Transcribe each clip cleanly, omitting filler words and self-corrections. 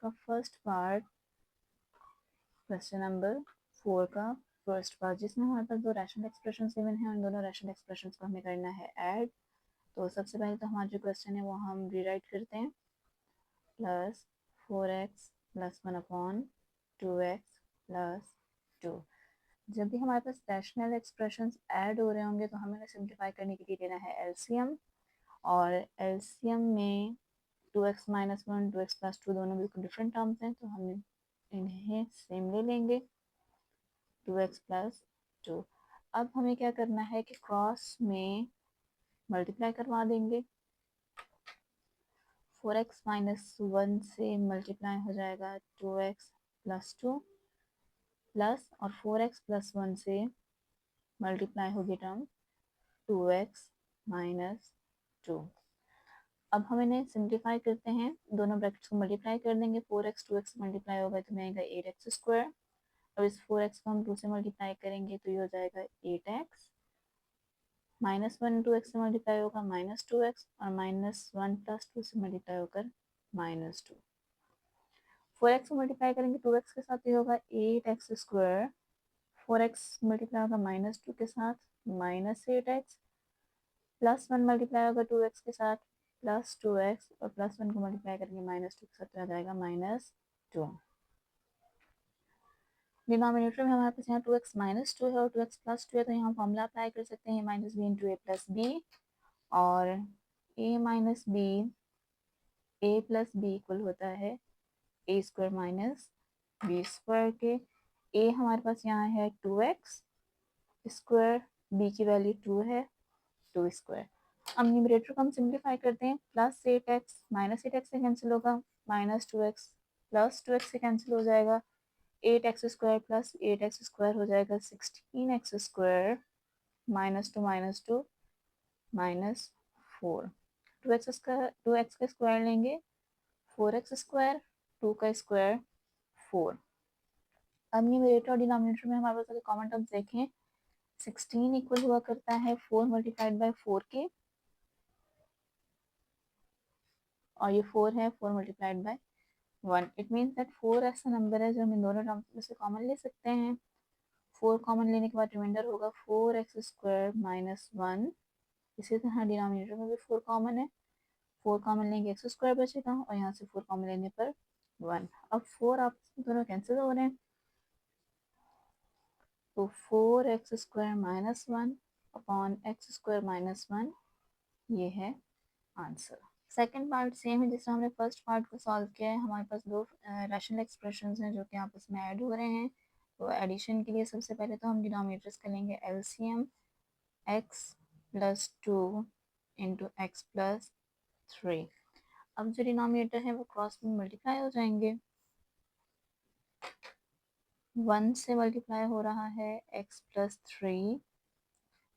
का first part, question number 4 का first part, जिसमें हमारे पास दो रैशनल एक्सप्रेशन गिवन है। उन दोनों रैशनल एक्सप्रेशन को हमें करना है ऐड। तो सबसे पहले तो हमारा जो क्वेश्चन है वो हम रीराइट करते हैं, plus 4x plus 1/2x plus 2। जब भी हमारे पास रैशनल एक्सप्रेशंस ऐड हो रहे होंगे तो हमें सिंप्लीफाई करने के लिए लेना है एलसीएम, और एलसीएम में 2x माइनस 1 2x प्लस 2 दोनों बिल्कुल डिफरेंट टर्म्स हैं, तो हम इन्हें सेम ले लेंगे, 2x प्लस 2। अब हमें क्या करना है कि क्रॉस में मल्टीप्लाई करवा देंगे, 4x माइनस 1 से मल्टीप्लाई हो जाएगा 2x प्लस 2 प्लस, और 4x प्लस 1 से मल्टीप्लाई होगी टर्म 2x माइनस 2। अब हम इन्हें सिंप्लीफाई करते हैं, दोनों ब्रैकेट्स को मल्टीप्लाई कर देंगे, 4x 2x मल्टीप्लाई होगा तो मिलेगा 8x स्क्वायर। अब इस 4x को हम 2 से मल्टीप्लाई करेंगे तो ये हो जाएगा 8x, माइनस 1 2x से मल्टीप्लाई होगा माइनस 2x, और माइनस 1 प्लस 2 से मल्टीप्लाई होकर माइनस 2। 4x को मल्टीप्लाई करेंगे 2x के साथ, ये होगा 8x स्क्वायर, 4x मल्टीप्लाई होगा माइनस 2 के साथ माइनस 8x, प्लस 1 मल्टीप्लाई होगा 2x के साथ प्लस 2x, और प्लस 1 को मल्टीप्लाई करेंगे माइनस 2 के साथ तो आ जाएगा माइनस 2। डिनोमिनेटर में हमारे पास यहाँ 2x माइनस 2 है और 2x प्लस 2 है, तो यहाँ फॉर्मूला अप्लाई कर सकते हैं minus B into A plus B, और a minus B, A plus B equal होता है ए स्क्वायर माइनस बी स्क्वायर के। a हमारे पास यहाँ है 2x स्क्वायर, b की वैल्यू 2 है, 2 स्क्वायर। अब न्यूमरेटर को हम सिंप्लीफाई करते हैं, प्लस 8x माइनस 8x से कैंसिल होगा, माइनस 2x प्लस 2x से कैंसिल हो जाएगा, 8x square plus 8x square हो जाएगा 16x square, minus 2 minus 4, 2x का स्क्वायर लेंगे 4x स्क्वायर, 2 का स्क्वायर 4। अब न्यूमरेटर और डिनोमिनेटर में हमारे पास अगर कॉमन टर्म्स देखें, 16 इक्वल हुआ करता है 4 मल्टीप्लाइड बाय 4 के, और ये 4 है 4 multiplied by 1। It means that 4 ऐसा नंबर है जो हम इन दोनों टर्म्स में से कॉमन ले सकते हैं। 4 कॉमन लेने के बाद रिमाइंडर होगा 4x स्क्वायर माइनस 1। इसी तरह डिनोमिनेटर में भी 4 कॉमन है, 4 कॉमन लेंगे x स्क्वायर बचेगा, और यहाँ से 4 कॉमन लेने पर 1। अब 4 आपस में दोनों कैंसिल हो रहे हैं, तो 4x square minus 1 upon x square minus 1, ये है आंसर। सेकेंड पार्ट सेम है जिसमें हमने फर्स्ट पार्ट को सॉल्व किया है। हमारे पास दो रैशनल एक्सप्रेशंस हैं जो कि आपस में ऐड हो रहे हैं। तो एडिशन के लिए सबसे पहले तो हम डिनोमिनेटर्स का लेंगे LCM, x plus 2 into X plus 3। अब जो डिनोमिनेटर है वो क्रॉस में मल्टीप्लाई हो जाएंगे, 1 से मल्टीप्लाई हो रहा है x प्लस 3,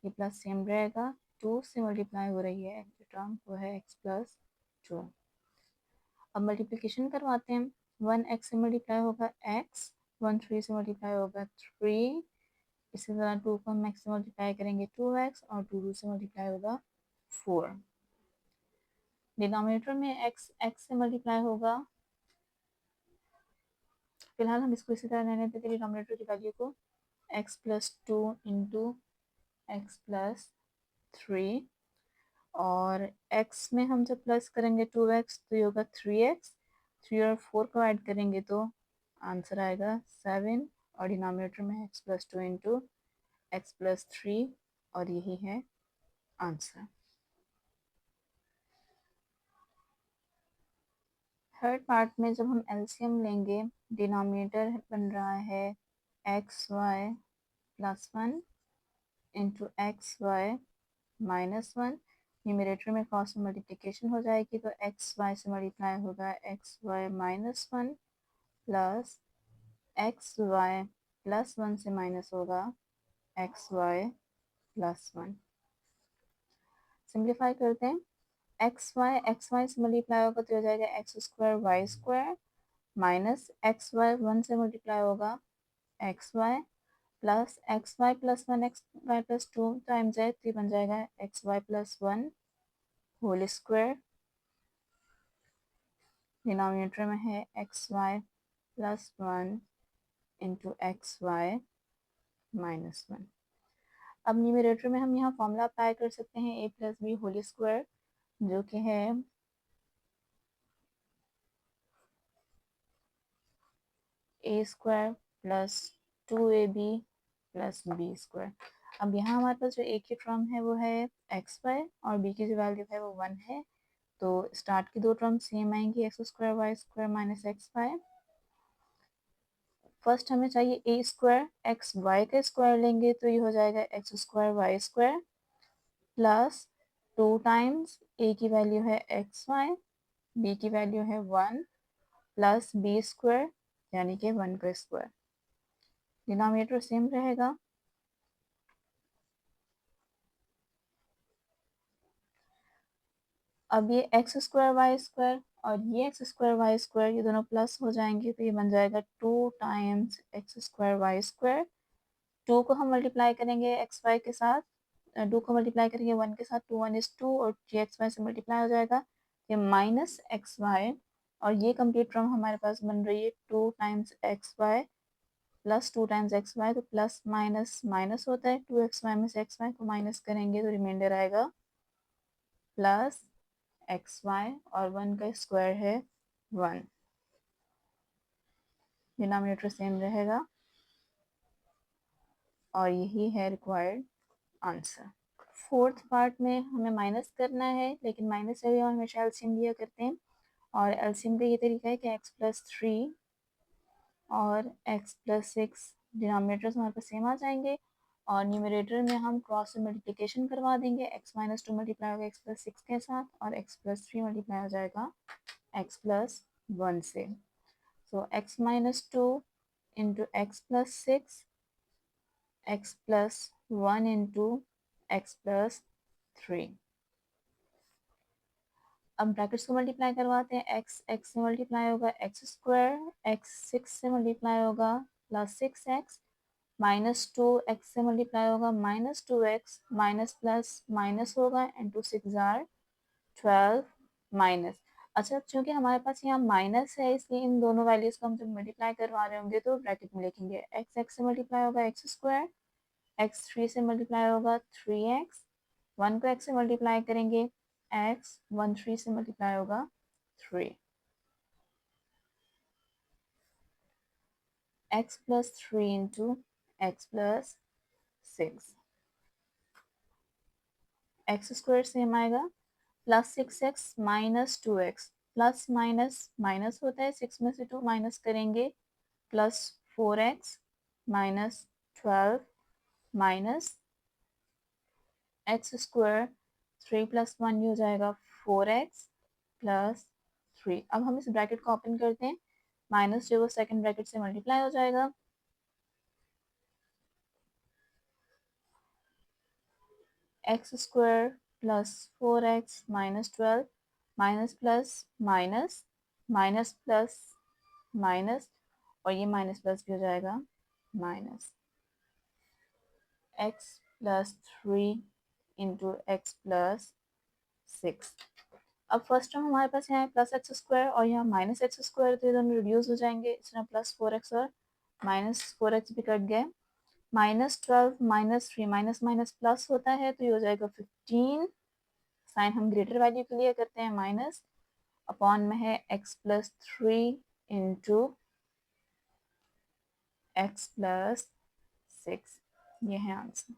ये प्लस सेम रहेगा, 2 से मल्टीप्लाई हो रही है जो टर्म वो है x प्लस 2। अब मल्टीप्लिकेशन करवाते हैं, 1x से मल्टीप्लाई होगा x, 1 3 से मल्टीप्लाई होगा 3, इसी तरह 2 को हम x से मल्टीप्लाई करेंगे 2x, और 2 से मल्टीप्लाई होगा 4। डिनोमिनेटर में x से मल्टीप्लाई होगा, फिलहाल हम इसको इसी तरह रहने देते हैं डिनोमिनेटर की वैल्यू को, x plus 2 into X plus 3, और x में हम जब प्लस करेंगे 2x तो ये होगा 3x, 3 और 4 को ऐड करेंगे तो आंसर आएगा 7, और डिनोमिनेटर में x plus 2 into X plus 3, और यही है आंसर। थर्ड पार्ट में जब हम एलसीएम लेंगे, डिनोमिनेटर बन रहा है x Y plus 1 into x Y minus 1। Numerator में क्रॉस मल्टीप्लिकेशन हो जाएगी तो एक्स वाई से मल्टीप्लाई होगा x Y minus 1 plus x Y plus 1 से माइनस होगा एक्स वाई प्लस 1। सिंप्लीफाई करते हैं, एक्स वाई से मल्टीप्लाई होगा तो हो जाएगा x square Y square, minus x y 1 से मल्टीप्लाई होगा x Y, plus x Y plus 1 x Y plus 2 times है तो ये बन जाएगा x Y plus 1 whole square, denominator में है x Y plus one into x Y minus one. अब न्यूमरेटर में हम यहाँ फॉर्मूला अप्लाई कर सकते हैं ए प्लस बी होल स्क्वायर, जो कि है ए square plus 2ab plus B square. अब यहाँ हमारे पास जो ए की टर्म है वो है एक्स वाई और बी की जो वैल्यू है वो 1 है, तो स्टार्ट की दो टर्म सेम आएंगी, X square Y square minus x Y. First हमें चाहिए ए स्क्वायर, एक्स वाई का स्क्वायर लेंगे तो ये हो जाएगा x square Y square plus 2 times A की वैल्यू है एक्स वाई, बी की वैल्यू है 1 प्लस बी स्क्वायर यानी कि 1 का स्क्वायर। डिनोमिनेटर सेम रहेगा। अब ये एक्स स्क्वायर वाई स्क्वायर और ये एक्स स्क्वायर वाई स्क्वायर ये दोनों प्लस हो जाएंगे तो ये बन जाएगा 2 times x square Y square. 2 को हम मल्टीप्लाई करेंगे एक्स वाई के साथ, 2 को मल्टीप्लाई करेंगे 1 के साथ, 2 1 इज 2 और ये एक्स वाई से मल्टीप्लाई हो जाएगा, ये माइनस एक्स वाई और ये कंप्लीट टर्म हमारे पास बन रही है 2 times x Y plus 2 times x y, तो प्लस माइनस माइनस होता है, 2 एक्स वाई में से एक्स वाई को माइनस करेंगे तो रिमाइंडर आएगा प्लस एक्स वाई और 1 का स्क्वायर है 1। डिनोमिनेटर सेम रहेगा और यही है रिक्वायर्ड आंसर। फोर्थ पार्ट में हमें माइनस करना है, लेकिन माइनस से भी हम हमेशा एलसीएम लिया करते हैं और एलसीएम का ये तरीका है कि एक्स प्लस थ्री और एक्स प्लस सिक्स डिनोमिनेटर्स हमारे पास सेम आ जाएंगे और न्यूमरेटर में हम क्रॉस से मल्टीप्लिकेशन करवा देंगे, एक्स माइनस टू मल्टीप्लाई होगा एक्स प्लस सिक्स के साथ और एक्स प्लस थ्री मल्टीप्लाई हो जाएगा एक्स प्लस वन से। So X minus two into X plus six, X plus one into X plus three. अब ब्रैकेट्स को मल्टीप्लाई करवाते हैं, एक्स एक्स से मल्टीप्लाई होगा एक्स स्क्वायर, एक्स सिक्स से मल्टीप्लाई होगा plus six X, minus two X से multiply होगा minus two X, minus plus minus होगा and two six are 12 minus. अच्छा, चूंकि हमारे पास यहाँ माइनस है इसलिए इन दोनों वैल्यूज को हम जब मल्टीप्लाई करवा रहे होंगे तो ब्रैकेट में लिखेंगे एक्स एक्स से मल्टीप्लाई होगा एक्स स्क्वायर, एक्स थ्री से मल्टीप्लाई होगा थ्री एक्स, वन को एक्स से मल्टीप्लाई करेंगे एक्स, वन थ्री से मल्टीप्लाई होगा three, X plus three into X plus six, X square same आएगा plus six X minus two X, plus minus minus होता है, सिक्स में से टू माइनस करेंगे plus four X minus 12 minus x square, three plus one हो जाएगा four x plus three. अब हम इस ब्रैकेट को ओपन करते हैं, माइनस जो वो सेकेंड ब्रैकेट से मल्टीप्लाई हो जाएगा, x square plus four X minus 12, minus plus minus, minus plus minus और ये माइनस प्लस भी हो जाएगा minus x plus three into X plus six. अब फर्स्ट टर्म हमारे पास यहाँ है प्लस एक्स स्क्वायर और यहाँ माइनस एक्स स्क्वायर, तो ये दोनों रिड्यूस हो जाएंगे, इस तरह प्लस फोर एक्स और माइनस फोर एक्स भी कट गए, minus 12 minus three, minus minus plus होता है तो ये हो जाएगा 15, साइन हम ग्रेटर वैल्यू के लिए करते हैं माइनस, अपॉन में है x plus three into X plus six. ये है आंसर।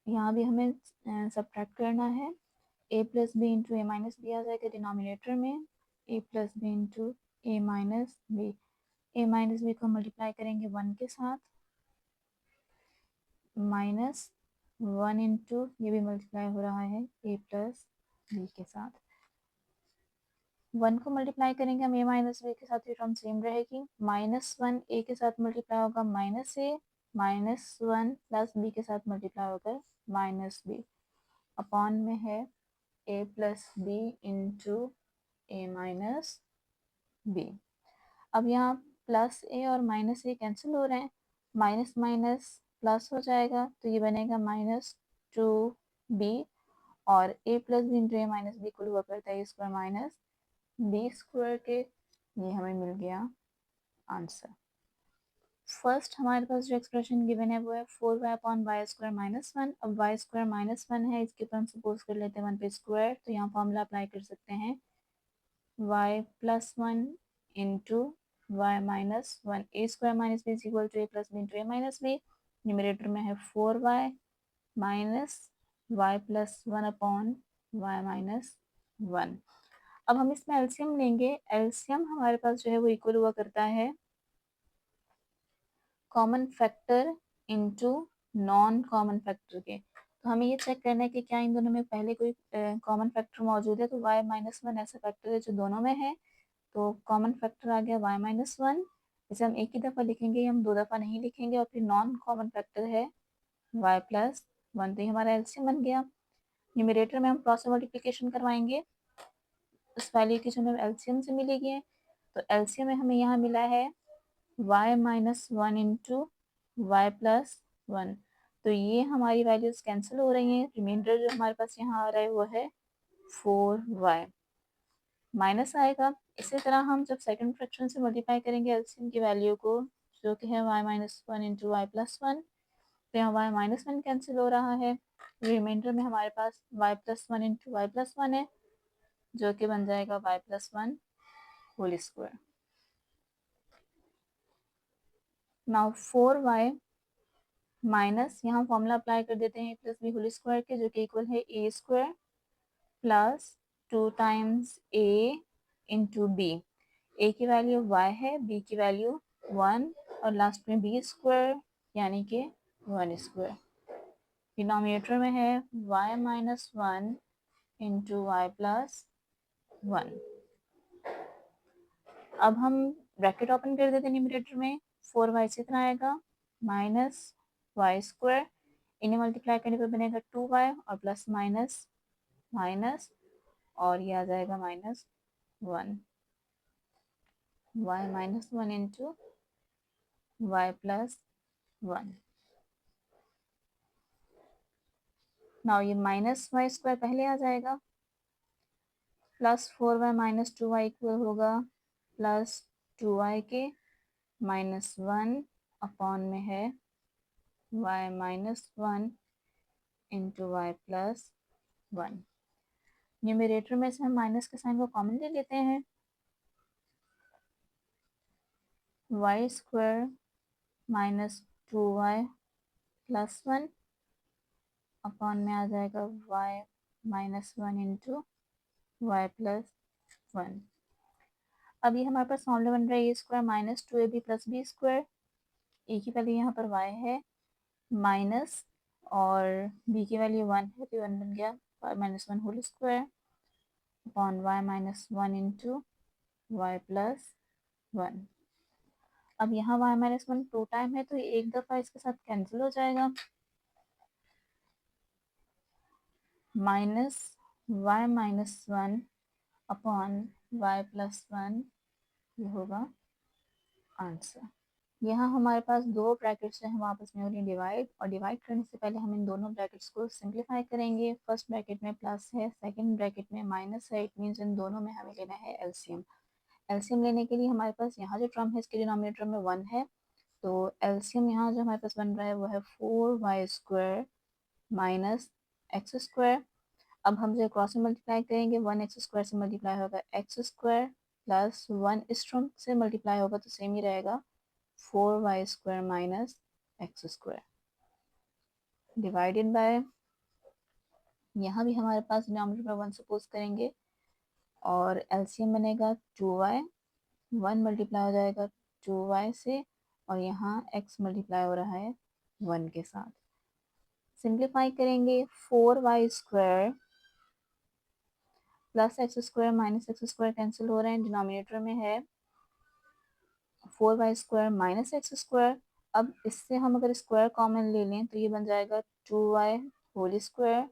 यहाँ भी हमें सब्ट्रैक्ट करना है, ए plus b into a minus B आ जाएगा डिनोमिनेटर में, ए plus b into a minus B, A minus B को मल्टीप्लाई करेंगे वन के साथ, माइनस वन इंटू ये भी मल्टीप्लाई हो रहा है ए प्लस बी के साथ, वन को मल्टीप्लाई करेंगे हम ए माइनस बी के साथ, ये टर्म सेम रहेगी, माइनस वन ए के साथ मल्टीप्लाई होगा माइनस ए, माइनस वन प्लस बी के साथ मल्टीप्लाई होकर माइनस बी, अपॉन में है ए plus b into a minus B. अब यहाँ प्लस ए और माइनस ए कैंसिल हो रहे हैं, माइनस माइनस प्लस हो जाएगा तो ये बनेगा माइनस टू बी और ए plus b into a minus B equal हुआ करता है स्क्वायर माइनस बी स्क्वायर के, ये हमें मिल गया आंसर। फर्स्ट हमारे पास जो एक्सप्रेशन गिवन है वो है 4y upon y square minus one. अब वाई स्क्वायर माइनस वन है, इसके ऊपर हम सपोज कर लेते हैं 1 पे स्क्वायर, तो यहाँ फॉर्मूला अप्लाई कर सकते हैं y plus one into y minus one. A square minus b is equal to a plus b into a minus b. Numerator में है 4y minus y plus one upon y minus one. अब हम इसमें LCM लेंगे। LCM हमारे पास जो है वो इक्वल हुआ करता है common factor into non common factor के। तो हमें ये चेक करना है कि क्या इन दोनों में पहले कोई कॉमन फैक्टर मौजूद है। तो y माइनस वन ऐसा फैक्टर है जो दोनों में है, तो कॉमन फैक्टर आ गया y माइनस वन। इसे हम एक ही दफ़ा लिखेंगे, हम दो दफ़ा नहीं लिखेंगे। और फिर नॉन कॉमन फैक्टर है y प्लस वन, तो ये हमारा एलसीएम बन गया। न्यूमरेटर में हम क्रॉस मल्टीप्लिकेशन करवाएंगे, उस वैल्यू की जो हमें एलसीएम से मिलेगी। तो एलसीएम में हमें यहाँ मिला है y minus one into Y plus one. तो ये हमारी वैल्यूज कैंसिल हो रही हैं। रिमाइंडर जो हमारे पास यहाँ आ रहा है वो है 4y माइनस आएगा। इसी तरह हम जब सेकंड फ्रैक्शन से मल्टीप्लाई करेंगे एलसीएम की वैल्यू को, जो कि है y minus one into Y plus one, तो यहाँ y माइनस वन कैंसिल हो रहा है। रिमाइंडर में हमारे पास y plus one into Y plus one है, जो कि बन जाएगा y plus one whole square. Now 4y minus, यहाँ फॉर्मूला अप्लाई कर देते हैं प्लस बी होल स्क्वायर के, जो कि इक्वल है ए स्क्वायर प्लस टू टाइम्स ए इंटू बी। ए की वैल्यू y है, बी की वैल्यू 1, और लास्ट में बी स्क्वायर यानी कि 1 स्क्वायर। डिनोमिनेटर में है y minus one into Y plus one. अब हम ब्रैकेट ओपन कर देते हैं न्यूमरेटर में, 4y इसी तरह आएगा माइनस वाई स्क्वायर, इन्हें मल्टीप्लाई करने पर बनेगा 2y और प्लस माइनस माइनस, और ये आ जाएगा minus one. y minus one into Y plus one. Now ये माइनस वाई स्क्वायर पहले आ जाएगा, plus 4y minus two y equal होगा प्लस 2y के माइनस वन अपॉन में है y minus one into Y plus one. Numerator में से हम माइनस के साइन को कॉमन ले लेते हैं, Y square minus two Y plus one upon में आ जाएगा y minus one into Y plus one. अब ये हमारे पास फॉर्मूला बन रहा है ए square minus two A B plus B square. A की वैल्यू यहाँ पर y है माइनस, और b की वैल्यू वन है, तो वन बन गया y minus one whole square upon y minus one into Y plus one. अब यहाँ y minus one two time है, तो एक दफ़ा इसके साथ कैंसिल हो जाएगा। Minus y minus one upon y plus one, ये होगा आंसर। यहाँ हमारे पास दो ब्रैकेट्स हैं, हम आपस में उन्हें डिवाइड, और डिवाइड करने से पहले हम इन दोनों ब्रैकेट्स को सिंप्लीफाई करेंगे। फर्स्ट ब्रैकेट में प्लस है, सेकंड ब्रैकेट में माइनस है, इट मीन्स इन दोनों में हमें लेना है एलसीएम। एलसीएम लेने के लिए हमारे पास यहाँ जो टर्म है इसके डिनोमिनेटर में वन है, तो एलसीएम यहाँ जो हमारे पास बन रहा है वो है 4y square minus x square. अब हम जो क्रॉस में मल्टीप्लाई करेंगे, वन एक्स स्क्वायर से मल्टीप्लाई होगा एक्स स्क्वायर प्लस वन इस टर्म से मल्टीप्लाई होगा तो सेम ही रहेगा 4y square minus x square divided bye, यहाँ भी हमारे पास डिनोमिनेटर में वन सपोज करेंगे और एलसीएम बनेगा 2y, वन मल्टीप्लाई हो जाएगा 2y से, और यहाँ x मल्टीप्लाई हो रहा है वन के साथ। सिंप्लीफाई करेंगे 4y square plus x square minus x square cancel हो रहे हैं, डिनोमिनेटर में है 4y square minus x square. अब इससे हम अगर स्क्वायर कॉमन ले लें तो ये बन जाएगा 2y whole square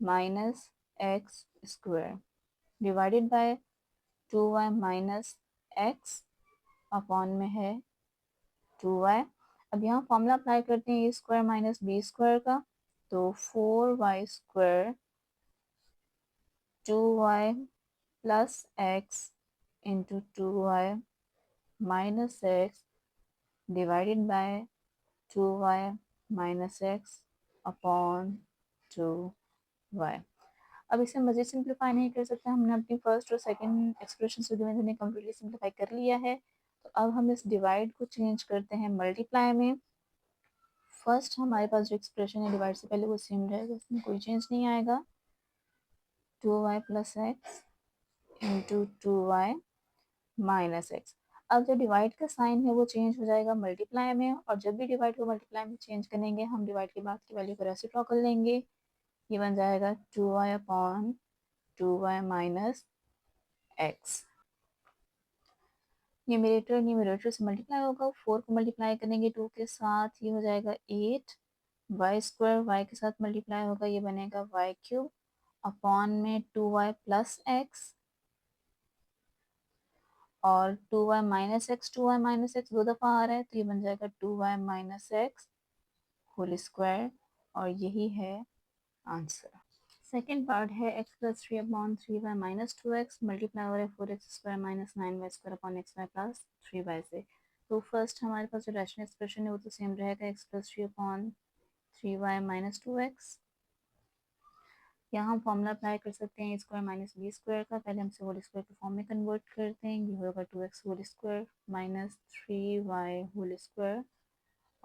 minus x square divided by 2y minus x upon में है 2y। अब यहाँ फॉर्मूला अप्लाई करते हैं ए स्क्वायर माइनस बी स्क्वायर का, तो 4y square 2y plus x into 2y minus x divided by 2y minus x upon 2y। अब इसे मज़ीद सिंप्लीफाई नहीं कर सकते, हमने अपनी फर्स्ट और सेकंड एक्सप्रेशन से धीरे धीरे कम्प्लीटली सिंप्लीफाई कर लिया है। तो अब हम इस डिवाइड को चेंज करते हैं मल्टीप्लाई में। फर्स्ट हमारे पास जो एक्सप्रेशन है डिवाइड से पहले वो सेम रहेगा, उसमें कोई चेंज नहीं आएगा। 2y plus x into 2y minus x. अब जो डिवाइड का साइन है वो चेंज हो जाएगा मल्टीप्लाई में, और जब भी डिवाइड को मल्टीप्लाई में चेंज करेंगे हम डिवाइड के बाद की वैल्यू को रेसिप्रोकल कर लेंगे। ये बन जाएगा 2y upon 2y minus x. Numerator से मल्टीप्लाई होगा, 4 को मल्टीप्लाई करेंगे 2 के साथ, ये हो जाएगा 8। वाई स्क्वायर वाई के साथ मल्टीप्लाई होगा, ये बनेगा वाई क्यूब अपॉन में 2y प्लस एक्स और 2y minus x. 2y minus x दो दफ़ा आ रहा है तो ये बन जाएगा 2y minus x whole square, और यही है आंसर। सेकेंड पार्ट है x plus 3 upon 3y minus 2x multiply हो रहा है 4x square minus 9y square upon x Y plus 3y से। तो फर्स्ट हमारे पास जो रैशनल एक्सप्रेशन है वो तो सेम रहेगा, x plus 3 upon 3y minus 2x। यहाँ हम फॉर्मूला अप्लाई कर सकते हैं ए स्क्वायर माइनस बी स्क्वायर का। पहले हम इसे होल स्क्वायर के फॉर्म में कन्वर्ट करते हैं, ये होगा 2x whole square minus 3y whole square,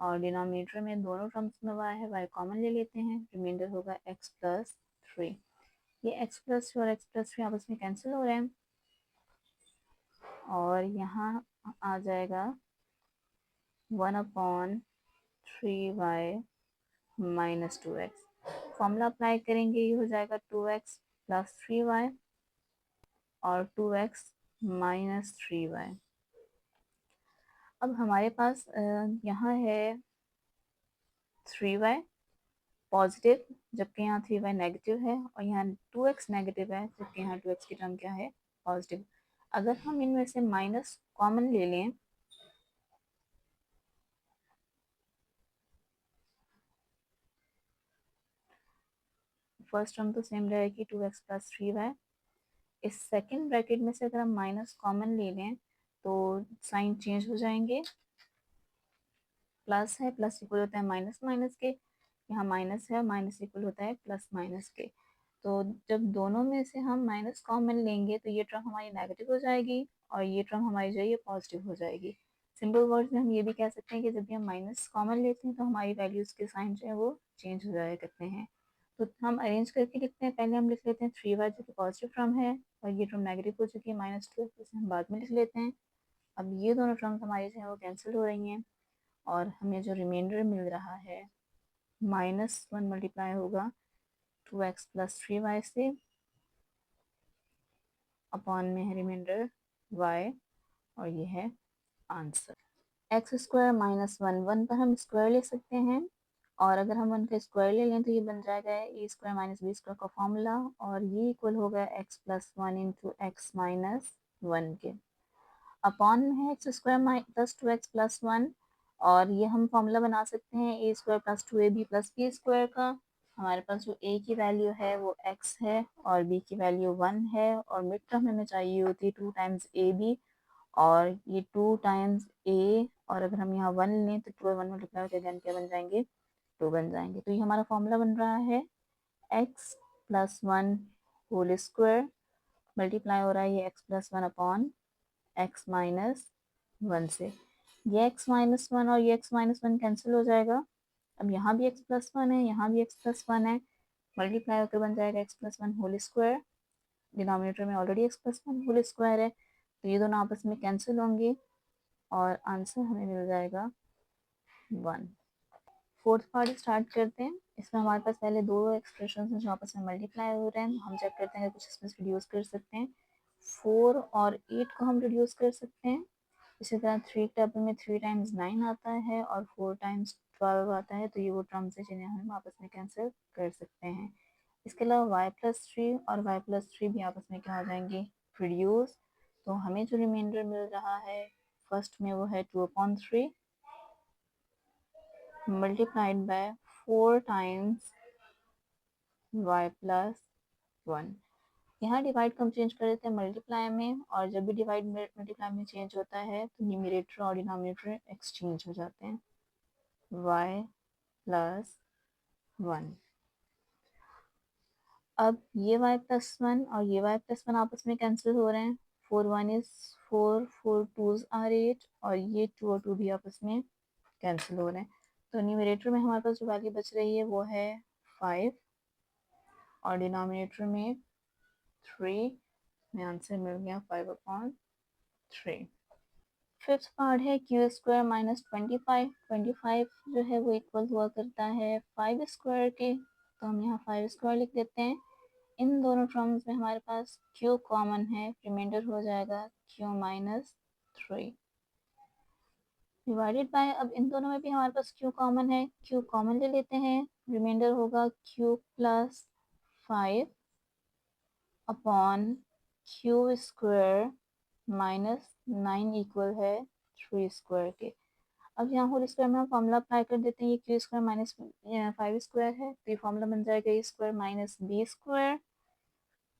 और डिनोमिनेटर में दोनों टर्म्स में y है, y कॉमन ले लेते हैं, रिमाइंडर होगा x प्लस 3। ये x प्लस 3 और x प्लस 3 आपस में कैंसिल हो रहे हैं, और यहाँ आ जाएगा 1 upon 3y minus 2x। Formula apply करेंगे, ये हो जाएगा 2x प्लस 3y और 2x माइनस 3y। अब हमारे पास यहाँ है 3y पॉजिटिव जबकि यहाँ 3y नेगेटिव है, और यहाँ 2x नेगेटिव है जबकि यहाँ 2x की टर्म क्या है, पॉजिटिव। अगर हम इनमें से माइनस कॉमन ले लें फर्स्ट टर्म तो सेम रहेगी 2x प्लस 3y। इस सेकंड ब्रैकेट में से अगर हम माइनस कॉमन ले लें तो साइन चेंज हो जाएंगे, प्लस है प्लस इक्वल होता है माइनस माइनस के, यहाँ माइनस है माइनस इक्वल होता है प्लस माइनस के। तो जब दोनों में से हम माइनस कॉमन लेंगे तो ये टर्म हमारी नेगेटिव हो जाएगी और ये टर्म हमारी जो है ये पॉजिटिव हो जाएगी। सिंपल वर्ड्स में हम ये भी कह सकते हैं कि जब भी हम माइनस कॉमन लेते हैं तो हमारी वैल्यूज के साइन जो है वो चेंज हो जाया करते हैं। तो हम अरेंज करके लिखते हैं, पहले हम लिख लेते हैं 3y जो कि पॉजिटिव टर्म है, और ये टर्म नेगेटिव हो चुकी है -2, इसे हम बाद में लिख लेते हैं। अब ये दोनों टर्म्स हमारी जो है वो कैंसिल हो रही हैं, और हमें जो रिमाइंडर मिल रहा है -1 मल्टीप्लाई होगा 2x प्लस 3y से, अपॉन में है रिमाइंडर y, और ये है आंसर। एक्स स्क्वायर माइनस 1 पर हम स्क्वायर ले सकते हैं, और अगर हम 1 का स्क्वायर ले लें तो ये बन जाएगा ए स्क्वायर माइनस बी स्क्वायर का फॉर्मूला, और ये इक्वल होगा x plus 1 into x minus 1 के। अपॉन में है x square plus 2x plus 1, और ये हम फॉर्मूला बना सकते हैं ए square plus 2ab plus B square का। हमारे पास जो a की वैल्यू है वो x है और b की वैल्यू 1 है, और मिड टर्म हमें चाहिए होती है 2 टाइम्स ab, और ये 2 टाइम्स a, और अगर हम यहाँ 1 लें तो 2 1 मल्टीप्लाई होकर अगेन क्या बन जाएंगे, 2 बन जाएंगे। तो ये हमारा फॉर्मूला बन रहा है x plus 1 whole square multiply हो रहा है ये x plus 1 upon x minus 1 से। ये x माइनस 1 और ये x माइनस 1 कैंसिल हो जाएगा। अब यहाँ भी x प्लस 1 है, यहाँ भी x प्लस 1 है, मल्टीप्लाई होकर बन जाएगा x plus 1 whole square. Denominator में already x plus 1 whole square है, तो ये दोनों आपस में कैंसिल होंगे और आंसर हमें मिल जाएगा 1। फोर्थ पार्ट स्टार्ट करते हैं। इसमें हमारे पास पहले दो एक्सप्रेशन हैं जो आपस में मल्टीप्लाई हो रहे हैं, हम चेक करते हैं कुछ इसमें रिड्यूस कर सकते हैं। 4 और 8 को हम रिड्यूस कर सकते हैं। इसी तरह 3 टेबल में 3 टाइम्स 9 आता है और 4 टाइम्स 12 आता है, तो ये वो टर्म्स है जिन्हें हम आपस में कैंसिल कर सकते हैं। इसके अलावा y प्लस 3 और y प्लस 3 भी आपस में क्या हो जाएंगे, रिड्यूस। तो हमें जो रिमाइंडर मिल रहा है फर्स्ट में वो है 2/3 multiplied by 4 times y plus 1। यहाँ डिवाइड को हम चेंज कर देते हैं मल्टीप्लाई में, और जब भी डिवाइड मल्टीप्लाई में चेंज होता है तो न्यूमरेटर और डिनोमिनेटर एक्सचेंज हो जाते हैं। y plus 1। अब ये y प्लस 1 और ये y प्लस 1 आपस में कैंसिल हो रहे हैं। 4 1 इज 4, 4 2s आर 8, और ये 2 और 2 भी आपस में कैंसिल हो रहे हैं। तो न्यूमरेटर में हमारे पास जो वैल्यू बच रही है वो है 5, और डिनोमिनेटर में 3 में आंसर मिल गया 5/3। फिफ्थ पार्ट है क्यू स्क्वायर माइनस 25। 25 जो है वो इक्वल हुआ करता है 5 स्क्वायर के, तो हम यहाँ 5 स्क्वायर लिख देते हैं। इन दोनों टर्म्स में हमारे पास q कॉमन है, रिमाइंडर हो जाएगा q माइनस 3 डिवाइडेड बाय, अब इन दोनों में भी हमारे पास q कॉमन है, q कॉमन ले लेते हैं, रिमाइंडर होगा q plus 5 upon q square minus 9 equal है 3 स्क्वायर के। अब यहाँ होल स्क्वायर में हम फॉर्मूला अप्लाई कर देते हैं, ये क्यू स्क्वायर माइनस 5 स्क्वायर है, तो ये फॉर्मूला बन जाएगा ए स्क्वायर माइनस बी स्क्वायर,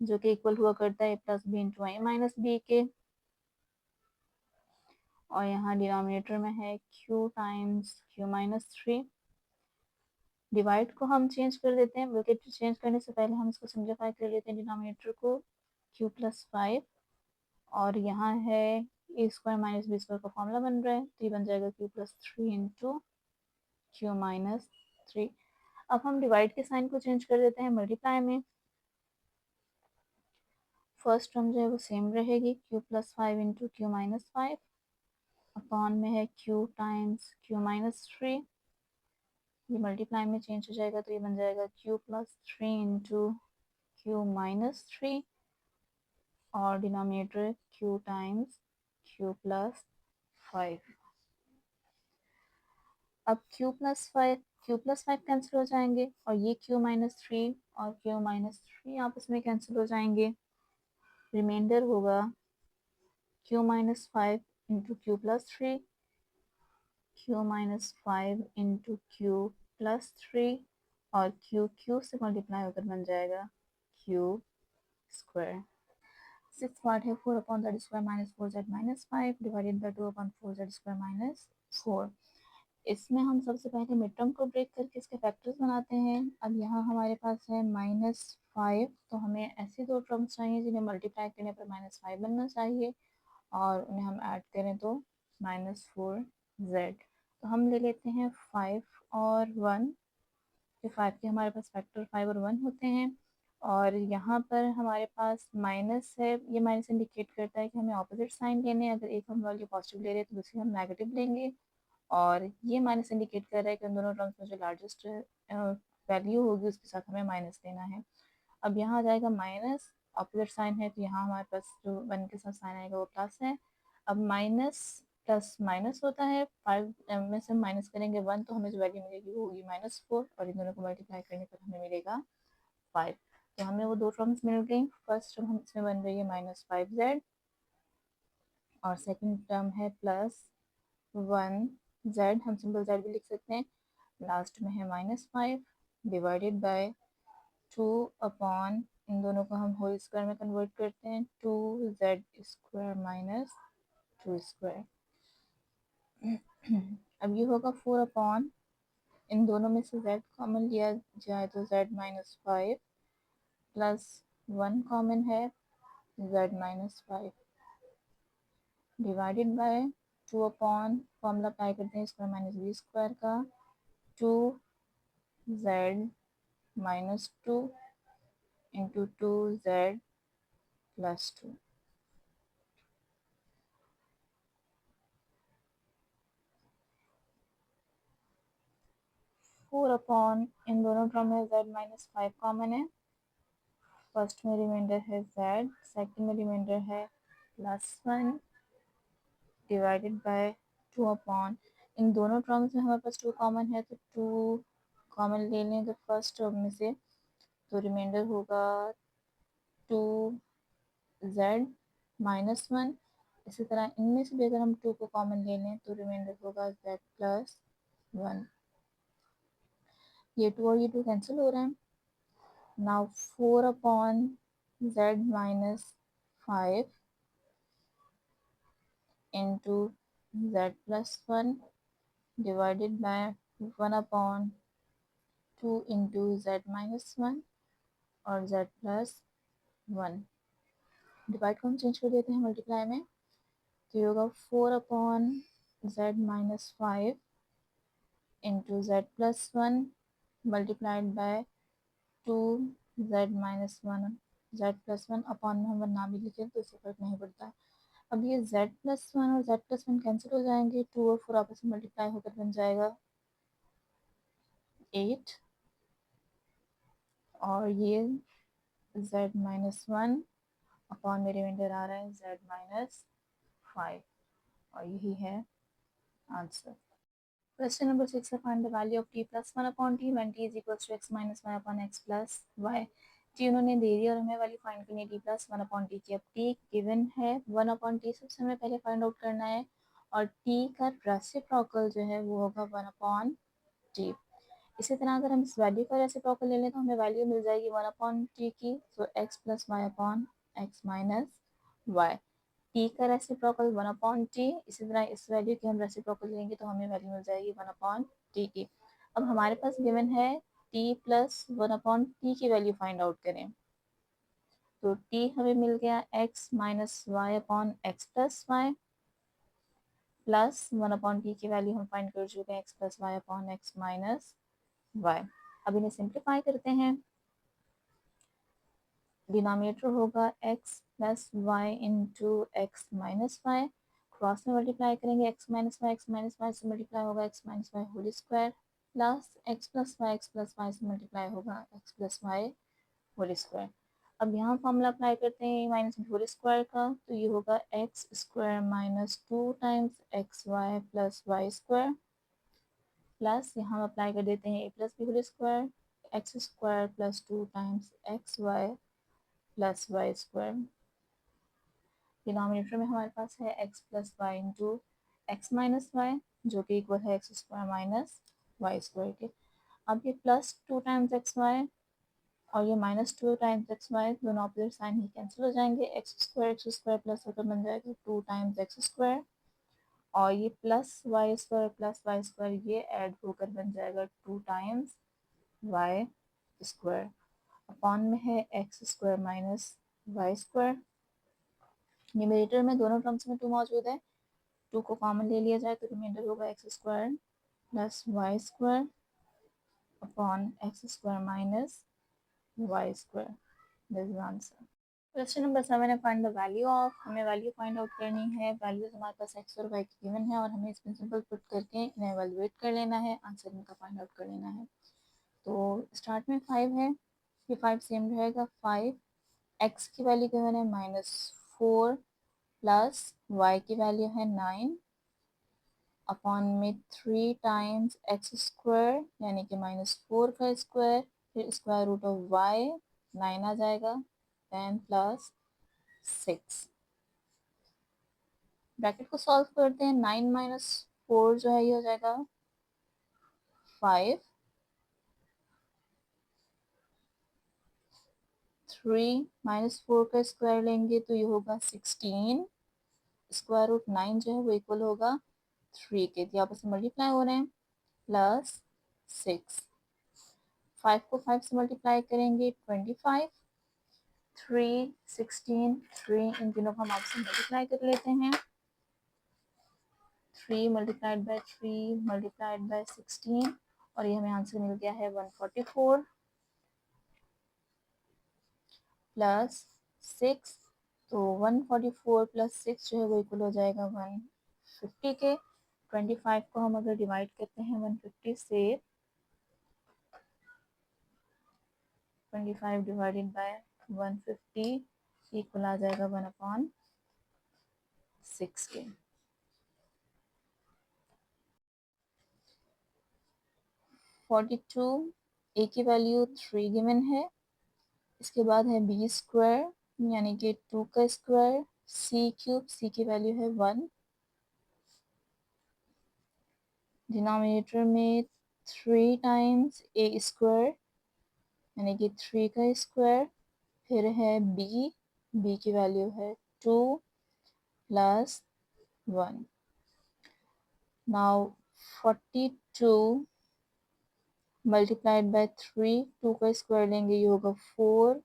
जो कि इक्वल हुआ करता है प्लस बी इंटू आई माइनस बी के। और यहाँ डिनोमिनेटर में है q times q minus 3। Divide को हम चेंज कर देते हैं, बल्कि चेंज करने से पहले हम इसको सिंप्लीफाई कर लेते हैं डिनोमिनेटर को, q प्लस 5, और यहाँ है ए स्क्वायर माइनस बी स्क्वायर का फॉर्मूला बन रहा है, तो ये बन जाएगा q plus 3 into q minus 3। अब हम डिवाइड के साइन को चेंज कर देते हैं मल्टीप्लाई में। फर्स्ट टर्म जो है वो सेम रहेगी, q plus 5 into q minus 5, upon में है q टाइम्स q माइनस 3, ये मल्टीप्लाई में चेंज हो जाएगा, तो ये बन जाएगा q plus 3 into q minus 3, और denominator q times q plus 5। अब q प्लस 5 कैंसिल हो जाएंगे, और ये q माइनस 3 और q माइनस 3 आपस में कैंसिल हो जाएंगे। रिमाइंडर होगा q minus 5 into q plus 3, q minus 5 into q plus 3, और q से मल्टीप्लाई होकर बन जाएगा q स्क्वायर। सिक्स पार्ट है 4/z² minus 4z minus 5 divided by 2/4z² minus 4। इसमें हम सबसे पहले मिड टर्म को ब्रेक करके इसके फैक्टर्स बनाते हैं। अब यहाँ हमारे पास है -5, तो हमें ऐसी दो टर्म्स चाहिए जिन्हें मल्टीप्लाई करने पर -5 बनना चाहिए, और उन्हें हम ऐड करें तो -4z। तो हम ले लेते हैं 5 और 1, फिर 5 के हमारे पास फैक्टर 5 और 1 होते हैं, और यहाँ पर हमारे पास माइनस है, ये माइनस इंडिकेट करता है कि हमें ऑपोजिट साइन लेने हैं। अगर एक हम वैल्यू पॉजिटिव ले रहे हैं तो दूसरी हम नेगेटिव लेंगे, और ये माइनस इंडिकेट कर रहा है कि उन दोनों टर्म्स में जो लार्जेस्ट वैल्यू होगी उसके साथ हमें माइनस लेना है। अब यहाँ आ जाएगा माइनस, ऑपोजिट साइन है तो यहाँ हमारे पास जो 1 के साथ साइन आएगा वो प्लस है। अब माइनस प्लस माइनस होता है, 5 में से माइनस करेंगे 1, तो हमें जो वैल्यू मिलेगी वो होगी -4, और इन दोनों को मल्टीप्लाई करने पर हमें मिलेगा 5। तो हमें वो दो टर्म्स मिल गई। फर्स्ट टर्म इसमें बन रही है -5z, और सेकेंड टर्म है +1z, हम सिंपल z भी लिख सकते हैं। लास्ट में है -5 डिवाइडेड बाय 2 अपॉन, इन दोनों को हम होल स्क्वायर में कन्वर्ट करते हैं, 2z² माइनस 2 स्क्वायर। अब ये होगा 4 अपॉन, इन दोनों में से z कॉमन लिया जाए तो z माइनस 5 प्लस 1 कॉमन है, z minus 5 divided by 2 upon, formula apply करते हैं स्क्वायर माइनस बी स्क्वायर का, 2z minus 2 into 2z plus 2। 4 upon, इन दोनों टर्म में z माइनस 5 कॉमन है, फर्स्ट में रिमाइंडर है z, सेकंड में रिमाइंडर है +1 डिवाइडेड बाय 2 अपॉन, इन दोनों टर्म्स में हमारे पास 2 कॉमन है, तो 2 कॉमन ले लें तो फर्स्ट टर्म में से, तो रिमाइंडर होगा 2z माइनस 1। इसी तरह इनमें से भी अगर हम 2 को कॉमन ले लें तो रिमाइंडर होगा z प्लस 1। ये 2 और ये 2 कैंसिल हो रहे हैं। Now 4 upon z minus 5 into z plus 1 divided by 1/2 into z minus 1 और z प्लस 1। डिवाइड को हम चेंज कर देते हैं मल्टीप्लाई में, तो ये होगा 4/z-5 into z plus 1 multiplied by 2z-1 z plus 1 upon में हम ना भी लिखें तो इससे फर्क नहीं पड़ता। अब ये z प्लस 1 और z प्लस 1 कैंसिल हो जाएंगे, 2 और 4 आपस में मल्टीप्लाई होकर बन जाएगा 8 और ये z माइनस 1 अपॉन में रिमाइंडर आ रहा है z माइनस 5 और यही है आंसर। Question number 6 है find the value of t plus 1 upon t when t is equals to x minus y upon x plus y। t उन्होंने दे दिया और हमें वैल्यू फाइंड करनी है t plus 1 upon t की। अब t गिवन है 1 upon t सबसे हमें पहले फाइंड आउट करना है और t का रेसिप्रोकल जो है वो होगा 1 upon t। इसी तरह अगर हम इस वैल्यू का रेसिप्रोकल ले लें तो हमें वैल्यू मिल जाएगी 1 upon t की, तो x plus y upon x minus y। t का रेसिप्रोकल 1 अपॉन टी, इसी तरह इस वैल्यू की हम रेसिप्रोकल लेंगे तो हमें वैल्यू मिल जाएगी 1 अपॉन टी की। अब हमारे पास गिवन है t प्लस 1 अपॉन टी की वैल्यू फाइंड आउट करें, तो t हमें मिल गया x minus y upon x plus y plus 1 upon t की वैल्यू हम फाइंड कर चुके हैं x plus y upon x minus y. अब इन्हें सिंप्लीफाई करते हैं, डिनोमिनेटर होगा x plus Y into x minus y, cross में मल्टीप्लाई करेंगे x माइनस वाई से मल्टीप्लाई होगा x minus y whole square plus x plus y से मल्टीप्लाई होगा x plus y whole square. अब यहाँ फॉर्मूला अप्लाई करते हैं माइनस होल स्क्वायर का, तो ये होगा x square minus 2 times x Y plus Y square plus यहाँ अप्लाई कर देते हैं ए plus B whole square X square plus 2 times x Y plus Y square. Denominator में हमारे पास है x plus Y into x minus Y जो कि इक्वल है x square minus Y square के। अब ये प्लस 2 टाइम्स एक्स वाई और ये माइनस 2 टाइम्स एक्स वाई दोनों ऑपोजिट साइन ही कैंसिल हो जाएंगे, एक्स स्क्वायर प्लस होकर बन जाएगा 2 टाइम्स एक्स स्क्वायर और ये प्लस वाई स्क्वायर ये ऐड होकर बन जाएगा 2 टाइम्स वाई स्क्वायर अपॉन में है x square minus Y square. Numerator में दोनों टर्म्स में 2 मौजूद है, 2 को कॉमन ले लिया जाए तो रिमाइंडर होगा x square plus Y square upon x square minus Y square. This is answer. Question number 7 है फाइंड द वैल्यू ऑफ, हमें वैल्यू फाइंड आउट करनी है। वैल्यूज हमारे पास एक्स और वाई की गिवन है और हमें इसमें सिंपल पुट करके इन्हें एवेलुएट कर लेना है, आंसर इनका फाइंड आउट कर लेना है। तो स्टार्ट में 5 है, ये 5 सेम रहेगा। 5 एक्स की वैल्यू गिवन है -4 प्लस वाई की वैल्यू है 9 अपॉन में 3 टाइम्स एक्स स्क्वायर यानी कि -4 का स्क्वायर फिर स्क्वायर रूट ऑफ वाई 9 आ जाएगा 10 प्लस 6। ब्रैकेट को सॉल्व करते हैं, 9 माइनस 4 जो है ये हो जाएगा 5, 3 माइनस 4 का स्क्वायर लेंगे तो ये होगा 16, स्क्वायर रूट 9 जो है वो इक्वल होगा 3 के, तो आपस में मल्टीप्लाई हो रहे हैं प्लस 6। 5 को 5 से मल्टीप्लाई करेंगे 25, 3 16 3 इन तीनों को हम आपस में मल्टीप्लाई कर लेते हैं, 3 मल्टीप्लाइड बाय 3 मल्टीप्लाइड बाय 16 और ये हमें आंसर मिल गया है 144 प्लस 6। तो 144 प्लस 6 जो है वो इक्वल हो जाएगा 150 के। 25 को हम अगर डिवाइड करते हैं 150 से, 25 डिवाइडेड बाय 150 इक्वल आ जाएगा 1/6 के। 42 ए की वैल्यू 3 गिवन है, इसके बाद है बी स्क्वायर यानी कि 2 का स्क्वायर, सी क्यूब सी की वैल्यू है 1, डिनोमिनेटर में 3 टाइम्स ए स्क्वायर यानी कि 3 का स्क्वायर फिर है बी की वैल्यू है 2 प्लस 1। नाउ 42 मल्टीप्लाइड बाय 3, 2 का स्क्वायर लेंगे ये होगा 4,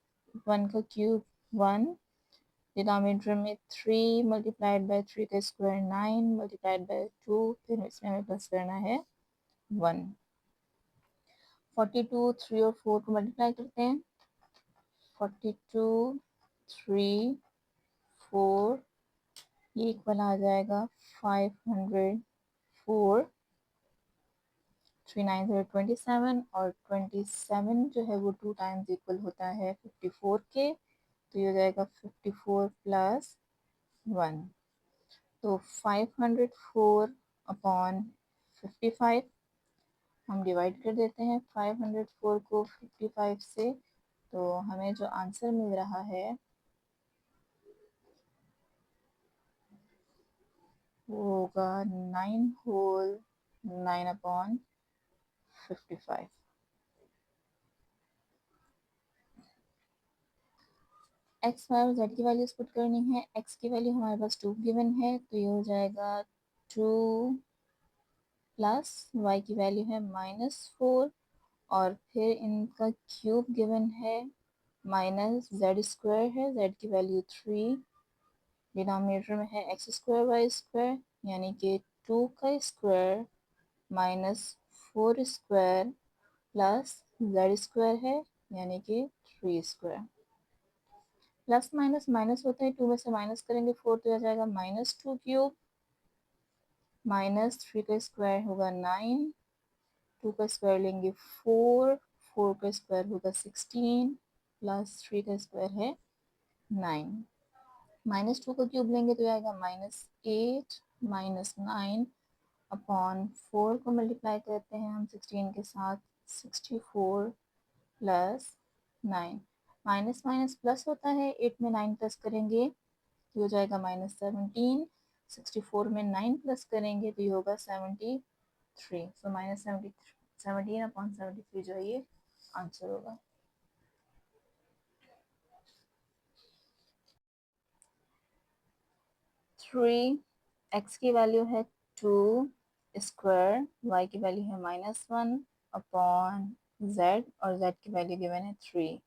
1 का क्यूब 1, डिनोमिनेटर में 3 मल्टीप्लाइड बाय 3 का स्क्वायर 9 मल्टीप्लाइड बाय 2, फिर इसमें हमें प्लस करना है 1। 42 3 और 4 को मल्टीप्लाई करते हैं। 42 3 4 ये इक्वल आ जाएगा 504। 3 9 27 और 27 जो है वो 2 टाइम्स इक्वल होता है 54 के, तो ये हो जाएगा 54 प्लस 1। तो 504 अपॉन 55 हम डिवाइड कर देते हैं 504 को 55 से, तो हमें जो आंसर मिल रहा है वो होगा 9 होल 9 अपॉन 55। एक्स वाई और जेड की वैल्यूज पुट करनी है। एक्स की वैल्यू हमारे पास 2 गिवन है, तो ये हो जाएगा 2 प्लस वाई की वैल्यू है -4 और फिर इनका क्यूब गिवन है माइनस जेड स्क्वायर है, जेड की वैल्यू 3, डिनोमिनेटर में है एक्स स्क्वायर वाई स्क्वायर यानी कि 2 का square minus 4 square plus Z square है यानी कि 3 स्क्वायर। प्लस माइनस माइनस होता है, 2 में से माइनस करेंगे 4 तो आ जाएगा -2 क्यूब, -3 का स्क्वायर होगा 9, 2 का स्क्वायर लेंगे 4, 4 का स्क्वायर होगा 16 प्लस 3 का स्क्वायर है 9, -2 का क्यूब लेंगे तो आएगा -8 -9 अपॉन 4 को मल्टीप्लाई करते हैं हम 16 के साथ 64 प्लस 9, माइनस माइनस प्लस होता है, 8 में 9 प्लस करेंगे तो हो जाएगा -17, 64 में 9 प्लस करेंगे तो ये होगा 73, सो -17 अपॉन 73 जो है ये आंसर होगा। थ्री एक्स की वैल्यू है 2 स्क्वायर, वाई की वैल्यू है -1 अपॉन जेड और जेड की वैल्यू गिवन है 3,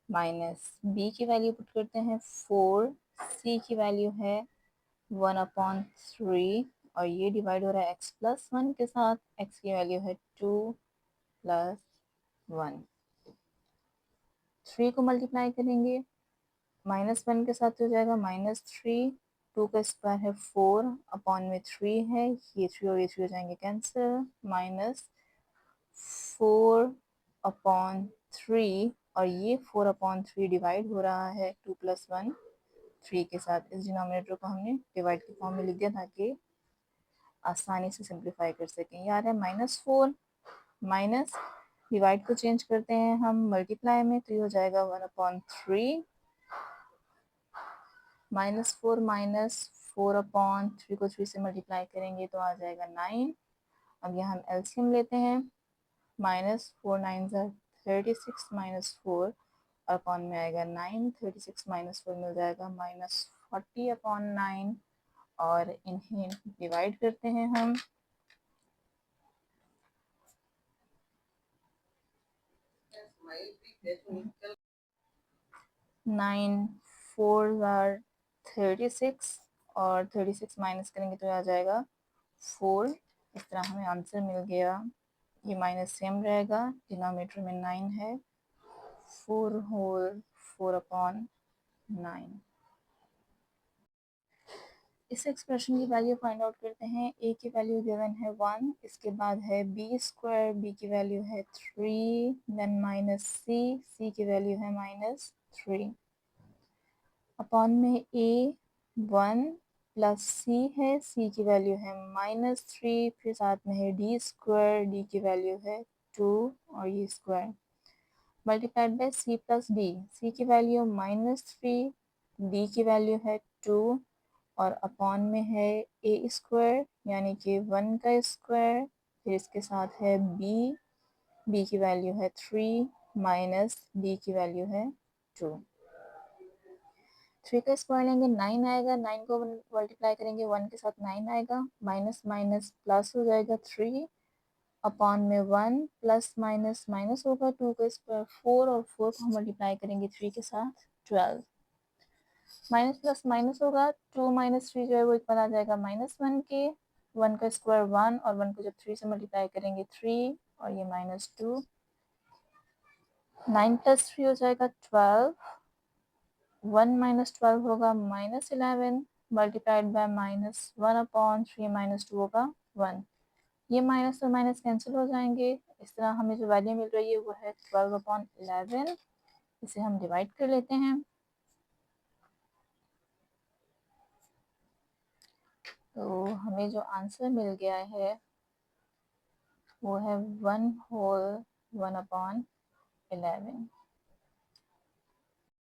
माइनस बी की वैल्यू पुट करते हैं 4, सी की वैल्यू है 1/3 और ये डिवाइड हो रहा है x प्लस 1 के साथ, x की वैल्यू है 2 प्लस 1। 3 को मल्टीप्लाई करेंगे -1 के साथ हो जाएगा -3, 2 का स्क्वायर है 4 अपॉन में 3 है, ये 3 और ये 3 हो जाएंगे कैंसिल, -4/3 और ये 4/3 डिवाइड हो रहा है 2 + 1 3 के साथ। इस डिनोमिनेटर को हमने डिवाइड के फॉर्म में लिख दिया ताकि आसानी से सिंप्लीफाई कर सकें। ये आ रहा है -4 माइनस डिवाइड को चेंज करते हैं हम मल्टीप्लाई में, तो ये हो जाएगा 1/3 -4 -4/3 को 3 से मल्टीप्लाई करेंगे तो आ जाएगा 9। अब यहाँ हम एलसीएम लेते हैं, -4 9 36 -4 और अपॉन में आएगा 9, 36 -4 मिल जाएगा -40/9 और इन्हें डिवाइड करते हैं हम। 9 4 आर 36 और 36 माइनस करेंगे तो आ जाएगा 4। इस तरह हमें आंसर मिल गया। ये माइनस सेम रहेगा, डिनोमिनेटर में 9 है, 4 होल 4/9। इस एक्सप्रेशन की वैल्यू फाइंड आउट करते हैं। ए की वैल्यू गिवन है 1, इसके बाद है बी स्क्वायर, बी की वैल्यू है 3, देन माइनस सी की वैल्यू है -3 अपॉन में ए 1 प्लस सी है, सी की वैल्यू है -3, फिर साथ में है डी स्क्वायर, डी की वैल्यू है 2 और ये square multiplied by C plus D, C की वैल्यू -3, डी की वैल्यू है 2 और अपॉन में है ए स्क्वायर यानी कि 1 का स्क्वायर, फिर इसके साथ है बी, बी की वैल्यू है 3 माइनस डी की वैल्यू है 2। 3 का स्क्वायर लेंगे 9 आएगा, 9 को मल्टीप्लाई करेंगे 1 के साथ 9 आएगा, माइनस माइनस प्लस हो जाएगा 3 अपॉन में 1, प्लस माइनस माइनस होगा, 2 का स्क्वायर 4 और 4 को हम मल्टीप्लाई करेंगे 3 के साथ 12, माइनस प्लस माइनस होगा, 2 माइनस 3 जो है वो इक्वल आ जाएगा -1 के, 1 का स्क्वायर 1 और 1 को जब 3 से मल्टीप्लाई करेंगे 3 और ये -2, 9 प्लस 3 हो जाएगा 12, 1 माइनस 12 होगा -11 मल्टीप्लाइड बाय -1 अपॉन 3 -2 होगा 1, ये माइनस और माइनस कैंसिल हो जाएंगे। इस तरह हमें जो वैल्यू मिल रही है वो है 12/11, इसे हम डिवाइड कर लेते हैं। तो हमें जो आंसर मिल गया है वो है 1/1/11।